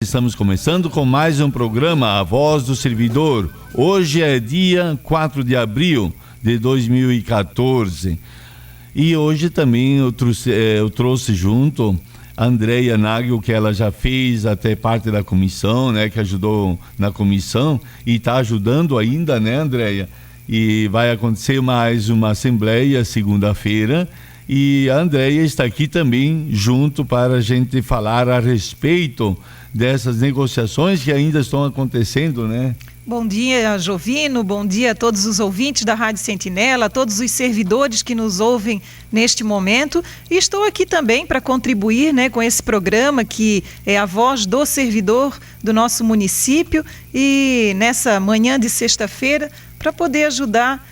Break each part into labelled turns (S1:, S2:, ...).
S1: Estamos começando com mais um programa, A Voz do Servidor. Hoje é dia 4 de abril de 2014. E hoje também eu trouxe junto a Andreia Nagel, que ela já fez até parte da comissão, né? Que ajudou na comissão e está ajudando ainda, né, Andreia? E vai acontecer mais uma assembleia segunda-feira. E a Andreia está aqui também junto para a gente falar a respeito dessas negociações que ainda estão acontecendo, né?
S2: Bom dia, Jovino, bom dia a todos os ouvintes da Rádio Sentinela, a todos os servidores que nos ouvem neste momento. E estou aqui também para contribuir, né, com esse programa que é a voz do servidor do nosso município e nessa manhã de sexta-feira para poder ajudar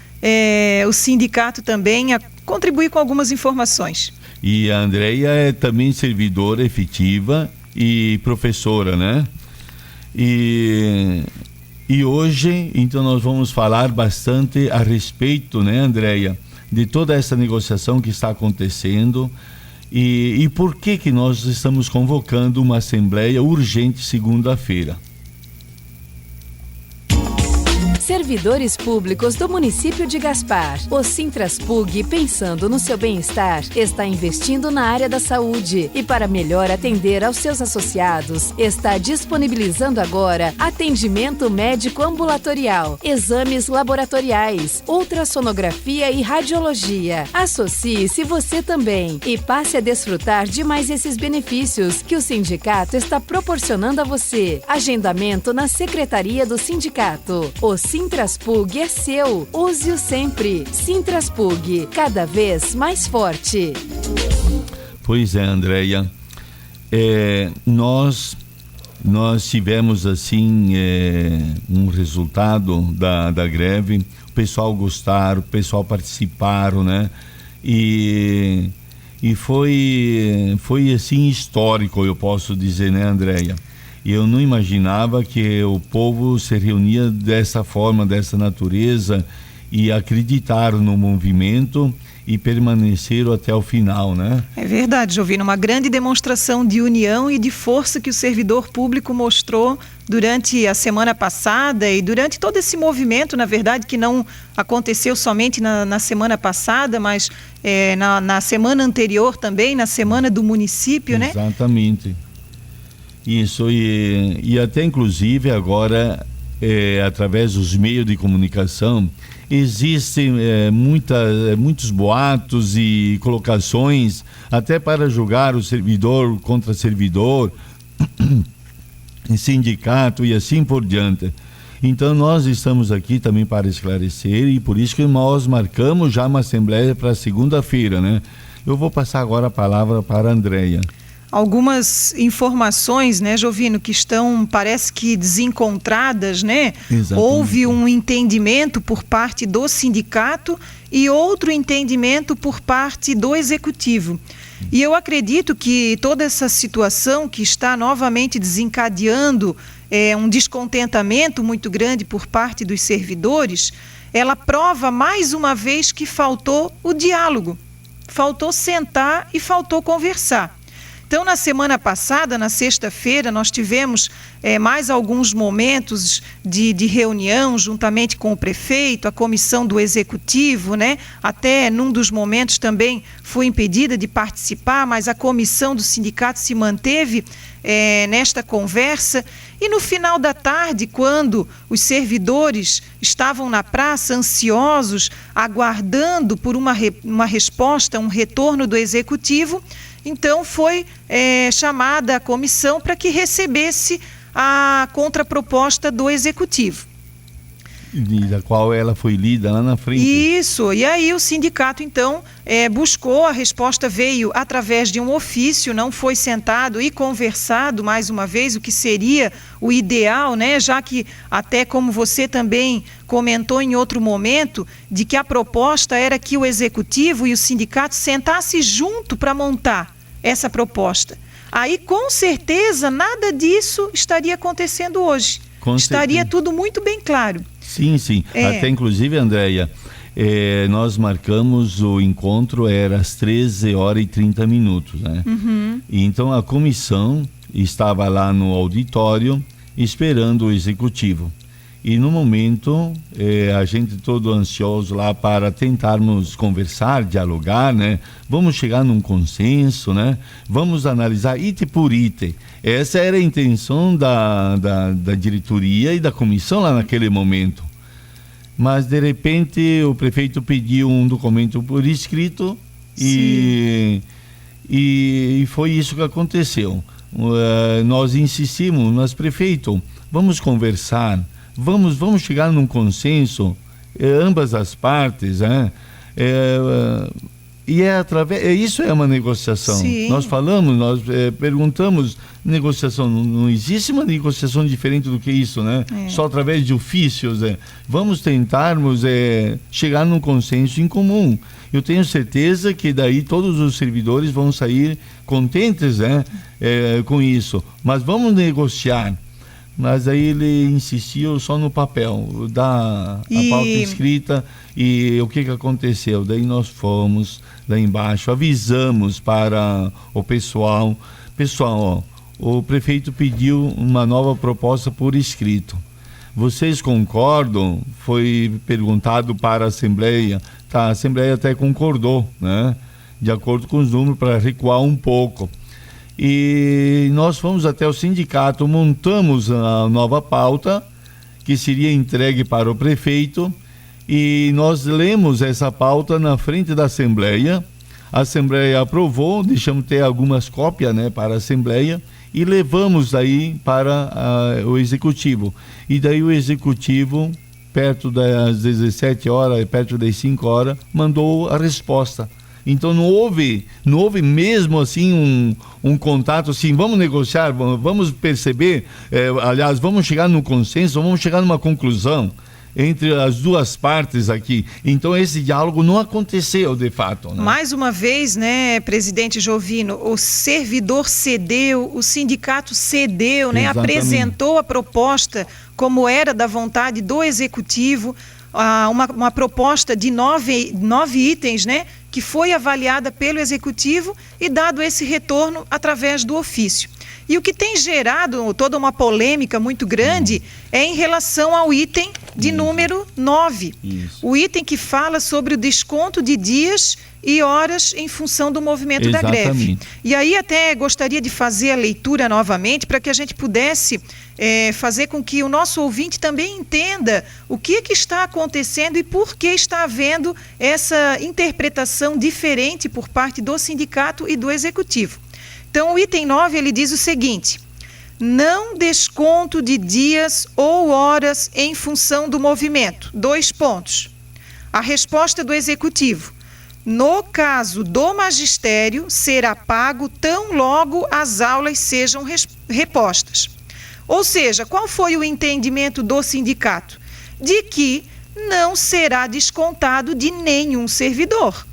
S2: o sindicato também a contribuir com algumas informações.
S1: E a Andreia é também servidora efetiva e professora, né? E hoje, então, nós vamos falar bastante a respeito, né, Andreia, de toda essa negociação que está acontecendo e por que nós estamos convocando uma assembleia urgente segunda-feira.
S3: Servidores públicos do município de Gaspar. O Sintraspug, pensando no seu bem-estar, está investindo na área da saúde e, para melhor atender aos seus associados, está disponibilizando agora atendimento médico ambulatorial, exames laboratoriais, ultrassonografia e radiologia. Associe-se você também e passe a desfrutar de mais esses benefícios que o sindicato está proporcionando a você. Agendamento na secretaria do sindicato. O Sintraspug é seu. Use-o sempre. Sintraspug, cada vez mais forte.
S1: Pois é, Andreia. Nós tivemos assim um resultado da greve. O pessoal gostaram, o pessoal participaram, né? E foi assim histórico, eu posso dizer, né, Andreia? Eu não imaginava que o povo se reunia dessa forma, dessa natureza, e acreditaram no movimento e permaneceram até o final, né?
S2: É verdade, Jovino, uma grande demonstração de união e de força que o servidor público mostrou durante a semana passada e durante todo esse movimento, na verdade, que não aconteceu somente na semana passada, mas na semana anterior também, na semana do município, né?
S1: Exatamente. Isso, e até inclusive agora, através dos meios de comunicação, existem muitos boatos e colocações, até para julgar o servidor contra servidor, sindicato e assim por diante. Então nós estamos aqui também para esclarecer e por isso que nós marcamos já uma assembleia para segunda-feira, né? Eu vou passar agora a palavra para a Andreia.
S2: Algumas informações, né, Jovino, que estão, parece que desencontradas, né? Exatamente. Houve um entendimento por parte do sindicato e outro entendimento por parte do executivo. E eu acredito que toda essa situação que está novamente desencadeando um descontentamento muito grande por parte dos servidores, ela prova mais uma vez que faltou o diálogo, faltou sentar e faltou conversar. Então, na semana passada, na sexta-feira, nós tivemos mais alguns momentos de reunião juntamente com o prefeito, a comissão do executivo, né? Até num dos momentos também fui impedida de participar, mas a comissão do sindicato se manteve nesta conversa. E no final da tarde, quando os servidores estavam na praça ansiosos, aguardando por uma resposta, um retorno do executivo, então foi chamada a comissão para que recebesse a contraproposta do executivo.
S1: Da qual ela foi lida lá na frente.
S2: Isso, e aí o sindicato então buscou, a resposta veio através de um ofício, não foi sentado e conversado mais uma vez, o que seria o ideal, né? Já que até como você também comentou em outro momento, de que a proposta era que o executivo e o sindicato sentassem junto para montar essa proposta. Aí com certeza nada disso estaria acontecendo hoje. Estaria tudo muito bem claro.
S1: Sim. Até inclusive, Andreia, nós marcamos o encontro, era às 13h30, né? Uhum. E então a comissão estava lá no auditório esperando o executivo. E no momento, a gente todo ansioso lá para tentarmos conversar, dialogar, né? Vamos chegar num consenso, né? Vamos analisar item por item. Essa era a intenção da diretoria e da comissão lá naquele momento. Mas, de repente, o prefeito pediu um documento por escrito e foi isso que aconteceu. Nós insistimos, mas prefeito, vamos conversar. Vamos chegar num consenso, ambas as partes, né? E isso é uma negociação.
S2: Sim.
S1: Nós falamos, nós perguntamos, negociação, não existe uma negociação diferente do que isso, né? Só através de ofícios. Vamos tentarmos chegar num consenso em comum. Eu tenho certeza que daí todos os servidores vão sair contentes, né? Com isso. Mas vamos negociar. Mas aí ele insistiu só no papel, a pauta escrita, e o que aconteceu? Daí nós fomos lá embaixo, avisamos para o pessoal, o prefeito pediu uma nova proposta por escrito. Vocês concordam? Foi perguntado para a Assembleia, a Assembleia até concordou, né? De acordo com os números, para recuar um pouco. E nós fomos até o sindicato, montamos a nova pauta que seria entregue para o prefeito e nós lemos essa pauta na frente da Assembleia. A Assembleia aprovou, deixamos ter algumas cópias, né, para a Assembleia e levamos aí para o Executivo. E daí o Executivo, perto das 17 horas, perto das 5 horas, mandou a resposta. Então não houve mesmo assim um contato assim, vamos negociar, vamos perceber, aliás, vamos chegar num consenso, vamos chegar numa conclusão entre as duas partes aqui. Então esse diálogo não aconteceu de fato, né?
S2: Mais uma vez, né, presidente Jovino, o servidor cedeu, o sindicato cedeu, né, apresentou a proposta como era da vontade do executivo, uma proposta de 9 itens, né, que foi avaliada pelo executivo e dado esse retorno através do ofício. E o que tem gerado toda uma polêmica muito grande é em relação ao item de número 9. O item que fala sobre o desconto de dias e horas em função do movimento da greve. E aí até gostaria de fazer a leitura novamente para que a gente pudesse fazer com que o nosso ouvinte também entenda o que está acontecendo e por que está havendo essa interpretação diferente por parte do sindicato e do executivo. Então, o item 9, ele diz o seguinte: não desconto de dias ou horas em função do movimento. 2 pontos. A resposta do executivo: no caso do magistério, será pago tão logo as aulas sejam repostas. Ou seja, qual foi o entendimento do sindicato? De que não será descontado de nenhum servidor.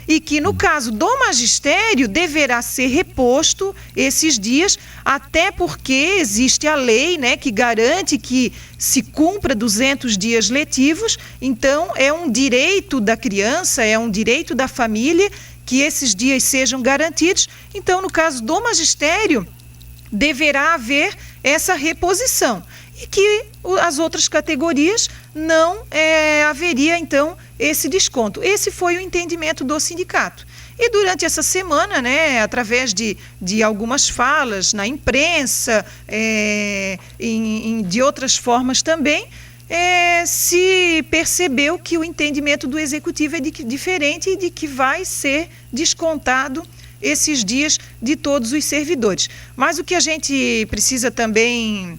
S2: E que no caso do magistério deverá ser reposto esses dias, até porque existe a lei, né, que garante que se cumpra 200 dias letivos. Então é um direito da criança, é um direito da família que esses dias sejam garantidos. Então no caso do magistério deverá haver essa reposição e que as outras categorias não haveria então esse desconto. Esse foi o entendimento do sindicato. E durante essa semana, né, através de algumas falas na imprensa, de outras formas também, se percebeu que o entendimento do executivo é diferente e de que vai ser descontado esses dias de todos os servidores. Mas o que a gente precisa também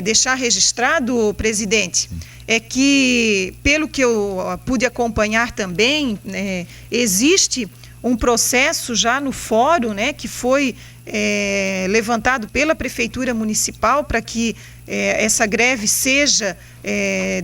S2: deixar registrado, presidente, é que, pelo que eu pude acompanhar também, existe um processo já no fórum, né, que foi levantado pela Prefeitura Municipal para que essa greve seja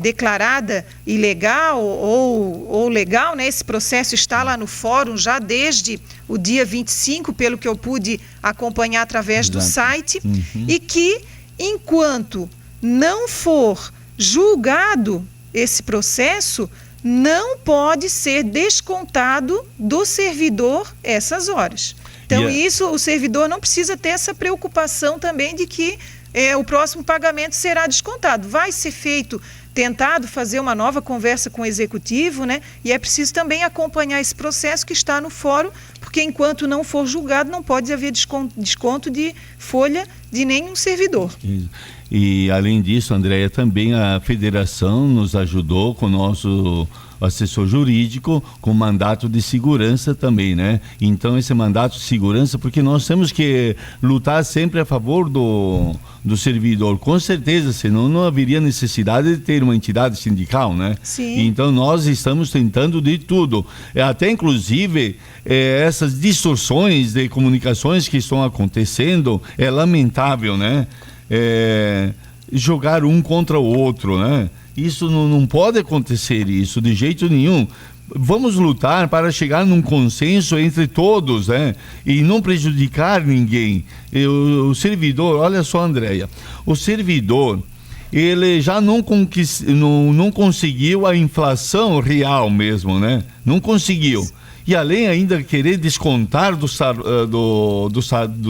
S2: declarada ilegal ou legal, né? Esse processo está lá no fórum já desde o dia 25, pelo que eu pude acompanhar através do site, e que, enquanto não for julgado esse processo, não pode ser descontado do servidor essas horas. Então, isso, o servidor não precisa ter essa preocupação também de que o próximo pagamento será descontado. Vai ser tentado fazer uma nova conversa com o executivo, né? E é preciso também acompanhar esse processo que está no fórum, porque enquanto não for julgado, não pode haver desconto de folha de nenhum servidor.
S1: E além disso, Andréia, também a federação nos ajudou com o nosso assessor jurídico, com mandato de segurança também, né? Então, esse mandato de segurança, porque nós temos que lutar sempre a favor do servidor, com certeza, senão não haveria necessidade de ter uma entidade sindical, né?
S2: Sim.
S1: Então, nós estamos tentando de tudo, até inclusive essas distorções de comunicações que estão acontecendo, é lamentável, né? Jogar um contra o outro, né? Isso não pode acontecer, isso de jeito nenhum. Vamos lutar para chegar num consenso entre todos, né? E não prejudicar ninguém. O servidor, olha só, Andréia, o servidor, ele já não conseguiu a inflação real mesmo, né? Não conseguiu. E além ainda querer descontar do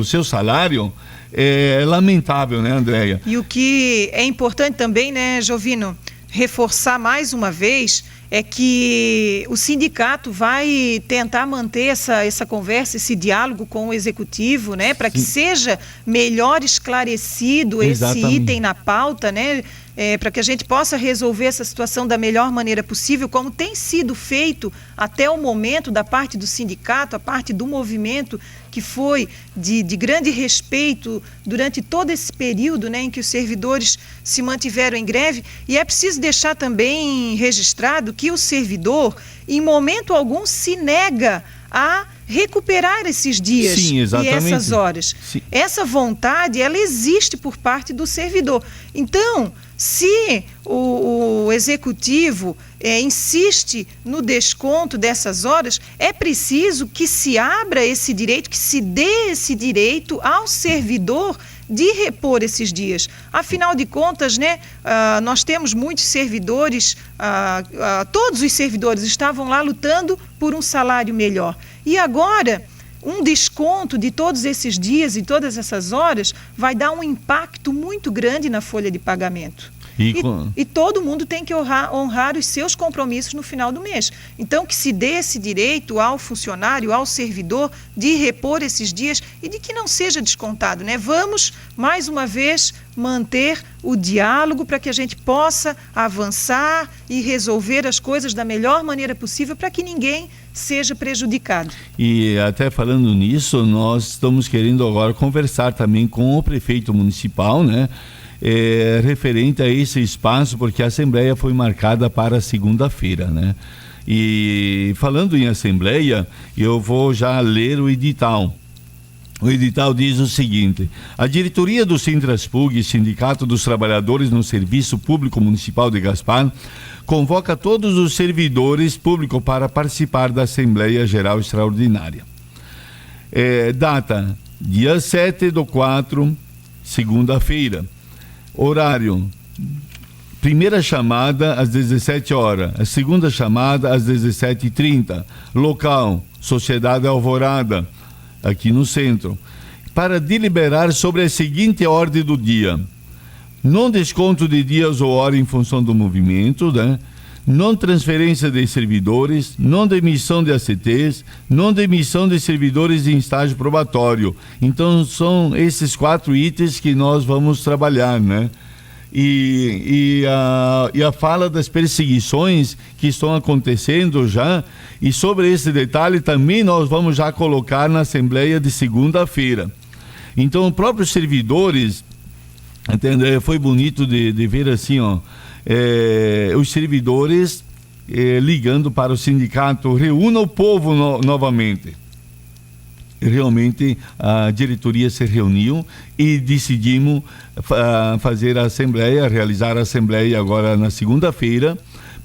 S1: seu salário, é lamentável, né, Andréia?
S2: E o que é importante também, né, Jovino, reforçar mais uma vez é que o sindicato vai tentar manter essa conversa, esse diálogo com o executivo, né, para que seja melhor esclarecido esse item na pauta, né, para que a gente possa resolver essa situação da melhor maneira possível, como tem sido feito até o momento da parte do sindicato, a parte do movimento, que foi de grande respeito durante todo esse período, né, em que os servidores se mantiveram em greve. E é preciso deixar também registrado que o servidor, em momento algum, se nega a recuperar esses dias.
S1: Sim,
S2: e essas horas. Sim. Essa vontade, ela existe por parte do servidor. Então, se o executivo insiste no desconto dessas horas, é preciso que se abra esse direito, que se dê esse direito ao servidor de repor esses dias. Afinal de contas, né, nós temos muitos servidores, todos os servidores estavam lá lutando por um salário melhor. E agora, um desconto de todos esses dias e todas essas horas vai dar um impacto muito grande na folha de pagamento. E todo mundo tem que honrar os seus compromissos no final do mês. Então, que se dê esse direito ao funcionário, ao servidor, de repor esses dias e de que não seja descontado, né? Vamos, mais uma vez, manter o diálogo para que a gente possa avançar e resolver as coisas da melhor maneira possível para que ninguém seja prejudicado. E
S1: até falando nisso, nós estamos querendo agora conversar também com o prefeito municipal, né? Referente a esse espaço, porque a Assembleia foi marcada para segunda-feira, né? E falando em Assembleia, eu vou já ler o edital. O edital diz o seguinte: a diretoria do Sintraspug, Sindicato dos Trabalhadores no Serviço Público Municipal de Gaspar, convoca todos os servidores públicos para participar da Assembleia Geral Extraordinária. Data: dia 7/4, segunda-feira. Horário: primeira chamada às 17 horas, a segunda chamada às 17h30. Local: Sociedade Alvorada, aqui no centro. Para deliberar sobre a seguinte ordem do dia: não desconto de dias ou hora em função do movimento, né? Não transferência de servidores, não demissão de ACTs, não demissão de servidores em estágio probatório. Então, são esses 4 itens que nós vamos trabalhar, né? E a fala das perseguições que estão acontecendo já, e sobre esse detalhe também nós vamos já colocar na Assembleia de segunda-feira. Então, os próprios servidores, entendeu? Foi bonito de ver assim, ó, os servidores ligando para o sindicato: reúna o povo novamente. Realmente a diretoria se reuniu e decidimos fazer a Assembleia, realizar a Assembleia agora na segunda-feira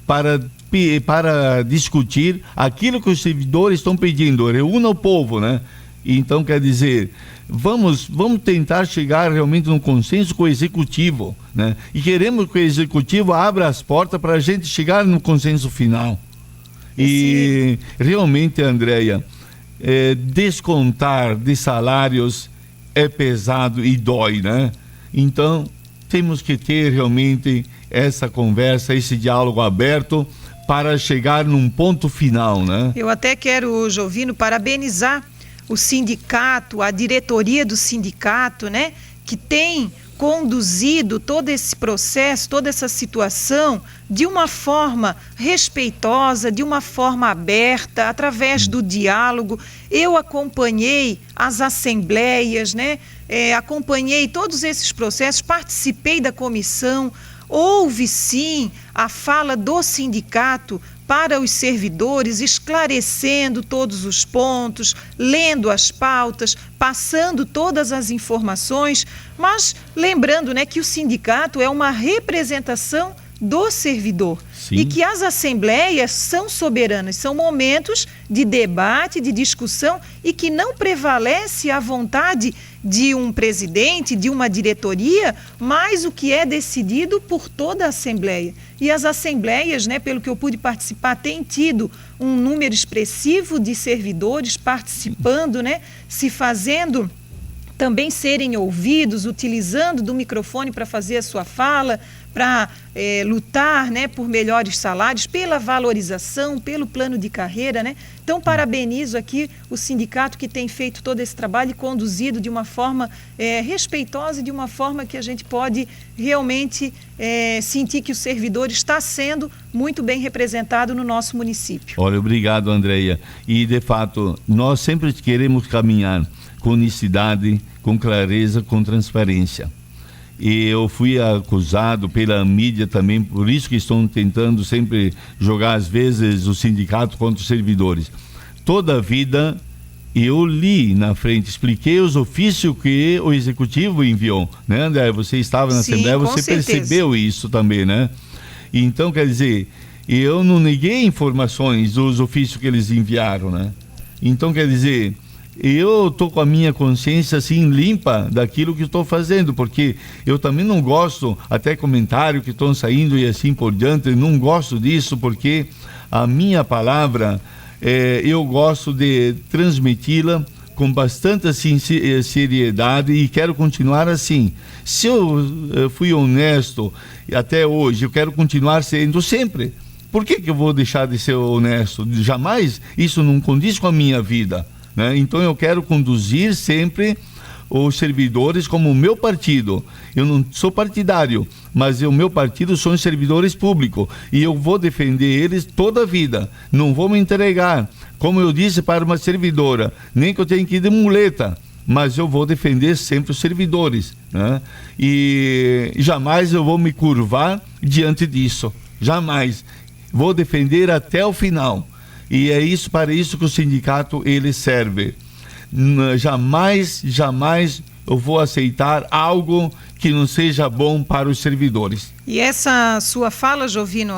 S1: para discutir aquilo que os servidores estão pedindo: reúna o povo, né? Então, quer dizer, vamos tentar chegar realmente num consenso com o Executivo, né? E queremos que o Executivo abra as portas para a gente chegar no consenso final. E realmente, Andréia, descontar de salários é pesado e dói, né? Então, temos que ter realmente essa conversa, esse diálogo aberto para chegar num ponto final, né?
S2: Eu até quero, Jovino, parabenizar o sindicato, a diretoria do sindicato, né? Que tem conduzido todo esse processo, toda essa situação de uma forma respeitosa, de uma forma aberta, através do diálogo. Eu acompanhei as assembleias, né? Acompanhei todos esses processos, participei da comissão. Houve sim a fala do sindicato para os servidores, esclarecendo todos os pontos, lendo as pautas, passando todas as informações, mas lembrando, né, que o sindicato é uma representação do servidor. Sim. E que as assembleias são soberanas, são momentos de debate, de discussão, e que não prevalece a vontade de um presidente, de uma diretoria, mas o que é decidido por toda a assembleia. E as assembleias, né, pelo que eu pude participar, têm tido um número expressivo de servidores participando, né, se fazendo também serem ouvidos, utilizando do microfone para fazer a sua fala, para lutar, né, por melhores salários, pela valorização, pelo plano de carreira, né? Então, parabenizo aqui o sindicato que tem feito todo esse trabalho e conduzido de uma forma respeitosa e de uma forma que a gente pode realmente sentir que o servidor está sendo muito bem representado no nosso município.
S1: Olha, obrigado, Andréia. E, de fato, nós sempre queremos caminhar com honestidade, com clareza, com transparência. E eu fui acusado pela mídia também, por isso que estão tentando sempre jogar às vezes o sindicato contra os servidores. Toda a vida eu li na frente, expliquei os ofícios que o executivo enviou, né, André? Você estava na Assembleia, você percebeu isso também, né? Então, quer dizer, eu não neguei informações dos ofícios que eles enviaram, né? Então, quer dizer, eu estou com a minha consciência assim limpa daquilo que estou fazendo, porque eu também não gosto, até comentário que estão saindo e assim por diante, não gosto disso, porque a minha palavra, eu gosto de transmiti-la com bastante assim, seriedade, e quero continuar assim. Se eu fui honesto até hoje, eu quero continuar sendo sempre. Por que eu vou deixar de ser honesto? Jamais. Isso não condiz com a minha vida, né? Então eu quero conduzir sempre os servidores como o meu partido. Eu não sou partidário, mas o meu partido são os servidores públicos e eu vou defender eles toda a vida. Não vou me entregar, como eu disse para uma servidora, nem que eu tenha que ir de muleta, mas eu vou defender sempre os servidores, né? E jamais eu vou me curvar diante disso, jamais. Vou defender até o final. E é isso, para isso que o sindicato ele serve. Jamais eu vou aceitar algo que não seja bom para os servidores.
S2: E essa sua fala, Jovino,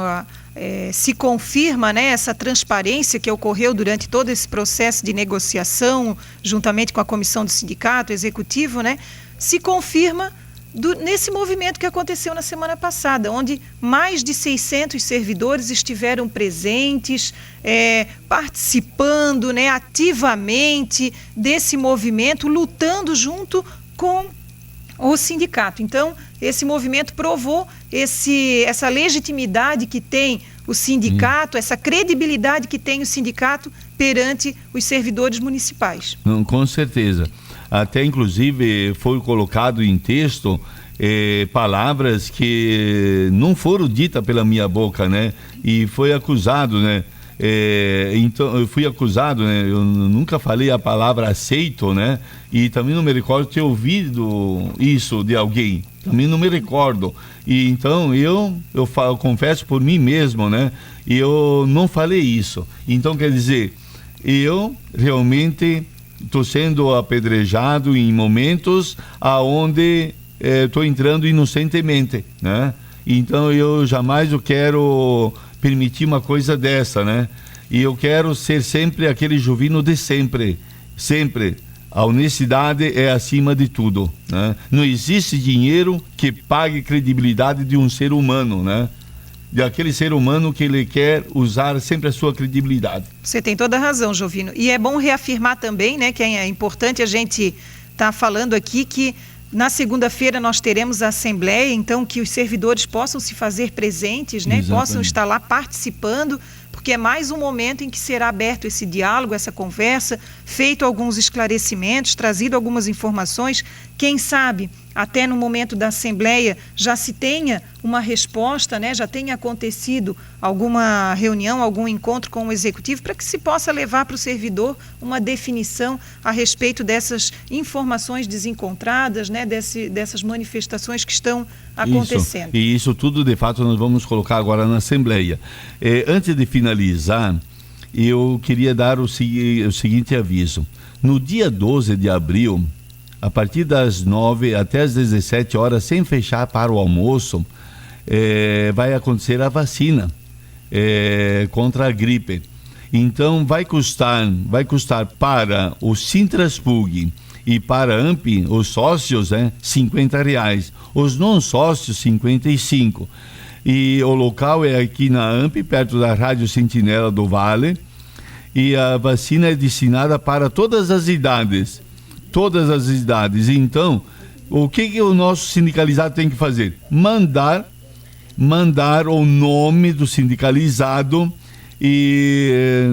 S2: se confirma, né, essa transparência que ocorreu durante todo esse processo de negociação, juntamente com a comissão do sindicato executivo, né, se confirma nesse movimento que aconteceu na semana passada, onde mais de 600 servidores estiveram presentes, participando, né, ativamente desse movimento, lutando junto com o sindicato. Então, esse movimento provou essa legitimidade que tem o sindicato, essa credibilidade que tem o sindicato perante os servidores municipais.
S1: Não, com certeza. Até inclusive foi colocado em texto palavras que não foram ditas pela minha boca, né? E foi acusado, né? Então eu fui acusado, né? Eu nunca falei a palavra aceito, né? E também não me recordo ter ouvido isso de alguém. Também não me recordo. E então eu confesso por mim mesmo, né? E eu não falei isso. Então quer dizer, eu realmente estou sendo apedrejado em momentos aonde estou entrando inocentemente, né? Então eu jamais quero permitir uma coisa dessa, né? E eu quero ser sempre aquele Jovino de sempre, sempre. A honestidade é acima de tudo, né? Não existe dinheiro que pague credibilidade de um ser humano, né? daquele ser humano que ele quer usar sempre a sua credibilidade.
S2: Você tem toda a razão, Jovino. E é bom reafirmar também, né, que é importante a gente estar falando aqui que na segunda-feira nós teremos a Assembleia, então que os servidores possam se fazer presentes, né, possam estar lá participando, porque é mais um momento em que será aberto esse diálogo, essa conversa, feito alguns esclarecimentos, trazido algumas informações, quem sabe até no momento da Assembleia já se tenha uma resposta, né? Já tenha acontecido alguma reunião, algum encontro com o Executivo, para que se possa levar para o servidor uma definição a respeito dessas informações desencontradas, né? Dessas manifestações que estão acontecendo.
S1: E isso tudo, de fato, nós vamos colocar agora na Assembleia. Antes de finalizar, eu queria dar o seguinte aviso. No dia 12 de abril, a partir das 9 até as 17 horas, sem fechar para o almoço, vai acontecer a vacina contra a gripe. Então vai custar para o Sintraspug e para a AMP, os sócios, R$50. Os não sócios, R$55. E o local é aqui na AMP, perto da Rádio Sentinela do Vale. E a vacina é destinada para todas as idades. Todas as idades. Então, o que o nosso sindicalizado tem que fazer? Mandar o nome do sindicalizado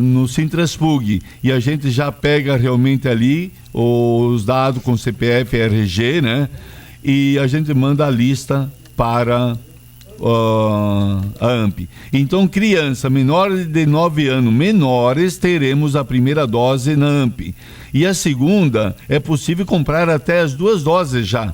S1: no Sintraspug. E a gente já pega realmente ali os dados com CPF e RG, né? E a gente manda a lista para a AMP. Então, criança menores de 9 anos menores, teremos a primeira dose na AMP. E a segunda, é possível comprar até as 2 doses já.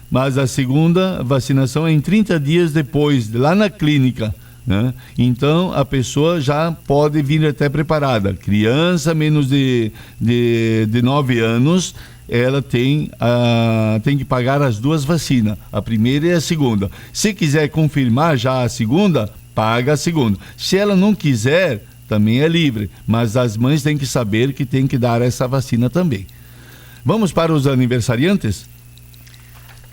S1: Mas a segunda vacinação é em 30 dias depois, lá na clínica, né? Então, a pessoa já pode vir até preparada. Criança menos de 9 anos, ela tem que pagar as 2 vacinas, a primeira e a segunda. Se quiser confirmar já a segunda, paga a segunda. Se ela não quiser, também é livre, mas as mães têm que saber que tem que dar essa vacina também. Vamos para os aniversariantes?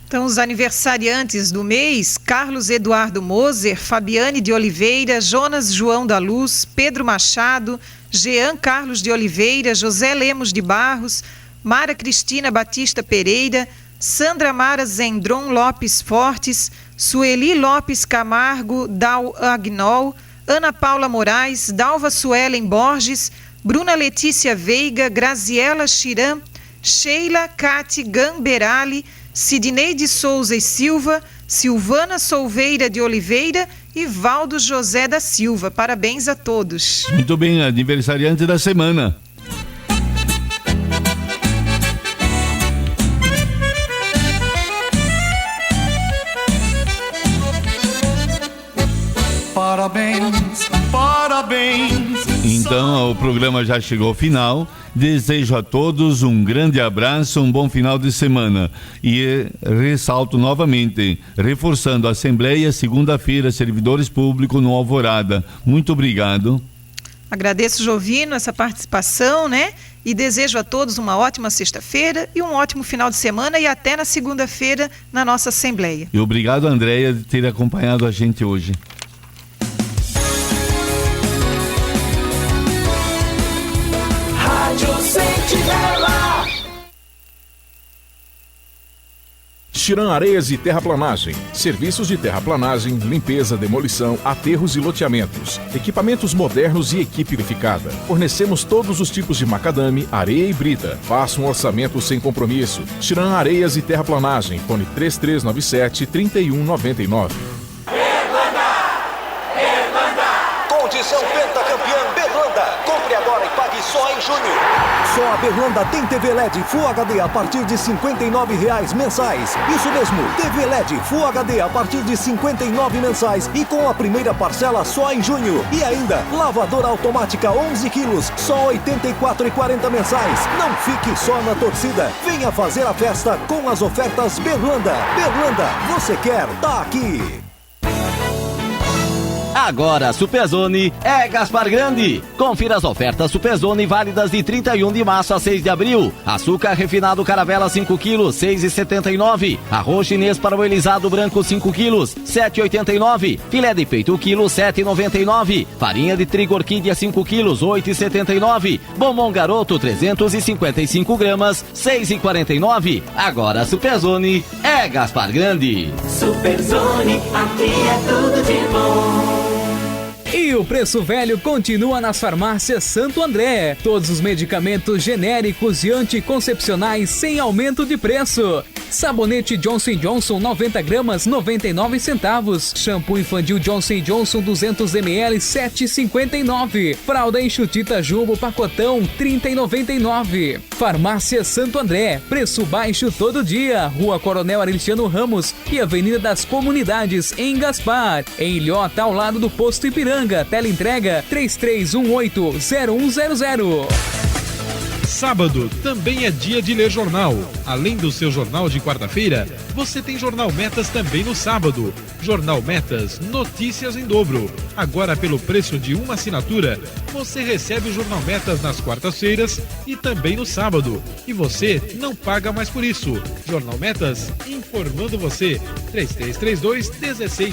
S2: Então, os aniversariantes do mês: Carlos Eduardo Moser, Fabiane de Oliveira, Jonas João da Luz, Pedro Machado, Jean Carlos de Oliveira, José Lemos de Barros, Mara Cristina Batista Pereira, Sandra Mara Zendron Lopes Fortes, Sueli Lopes Camargo Dal Agnol, Ana Paula Moraes, Dalva Suelen Borges, Bruna Letícia Veiga, Graziela Chiram, Sheila Cate Gamberali, Sidney de Souza e Silva, Silvana Solveira de Oliveira e Valdo José da Silva. Parabéns a todos.
S1: Muito bem, aniversariante da semana.
S4: Parabéns, parabéns.
S1: Então, o programa já chegou ao final. Desejo a todos um grande abraço, um bom final de semana. E ressalto novamente, reforçando a Assembleia, segunda-feira, servidores públicos no Alvorada. Muito obrigado.
S2: Agradeço, Jovino, essa participação, né? E desejo a todos uma ótima sexta-feira e um ótimo final de semana e até na segunda-feira na nossa Assembleia.
S1: E obrigado, Andréia, de ter acompanhado a gente hoje.
S5: Chiram Areias e Terraplanagem. Serviços de terraplanagem, limpeza, demolição, aterros e loteamentos. Equipamentos modernos e equipe qualificada. Fornecemos todos os tipos de macadame, areia e brita. Faça um orçamento sem compromisso. Chiram Areias e Terraplanagem. Fone 3397-3199.
S6: Condição pentacampeã Berlanda. Compre agora e pague só em junho. Só a Berlanda tem TV LED Full HD a partir de R$ 59,00 mensais. Isso mesmo, TV LED Full HD a partir de R$ 59,00 mensais e com a primeira parcela só em junho. E ainda, lavadora automática 11 quilos, só R$ 84,40 mensais. Não fique só na torcida, venha fazer a festa com as ofertas Berlanda. Berlanda, você quer, tá aqui.
S7: Agora Superzone é Gaspar Grande. Confira as ofertas Superzone válidas de 31 de março a 6 de abril. Açúcar refinado Caravela 5 kg, 6,79. Arroz chinês parboilizado branco 5 kg, 7,89. Filé de peito quilo, 7,99. Farinha de trigo orquídea 5 kg, 8,79. Bombom Garoto 355 gramas, 6,49. Agora Superzone é Gaspar Grande.
S8: Superzone, aqui é tudo de bom.
S9: E o preço velho continua nas farmácias Santo André. Todos os medicamentos genéricos e anticoncepcionais sem aumento de preço. Sabonete Johnson & Johnson 90 gramas 99 centavos. Shampoo infantil Johnson & Johnson 200 ml 7,59. Fralda enxutita Jumbo pacotão 30,99. Farmácia Santo André, preço baixo todo dia. Rua Coronel Ariciano Ramos e Avenida das Comunidades em Gaspar. Em Ilhota, ao lado do Posto Ipiranga. Teleentrega 3318-0100.
S10: Sábado também é dia de ler jornal. Além do seu jornal de quarta-feira, você tem Jornal Metas também no sábado. Jornal Metas, notícias em dobro. Agora, pelo preço de uma assinatura, você recebe o Jornal Metas nas quartas-feiras e também no sábado. E você não paga mais por isso. Jornal Metas, informando você. 3332-16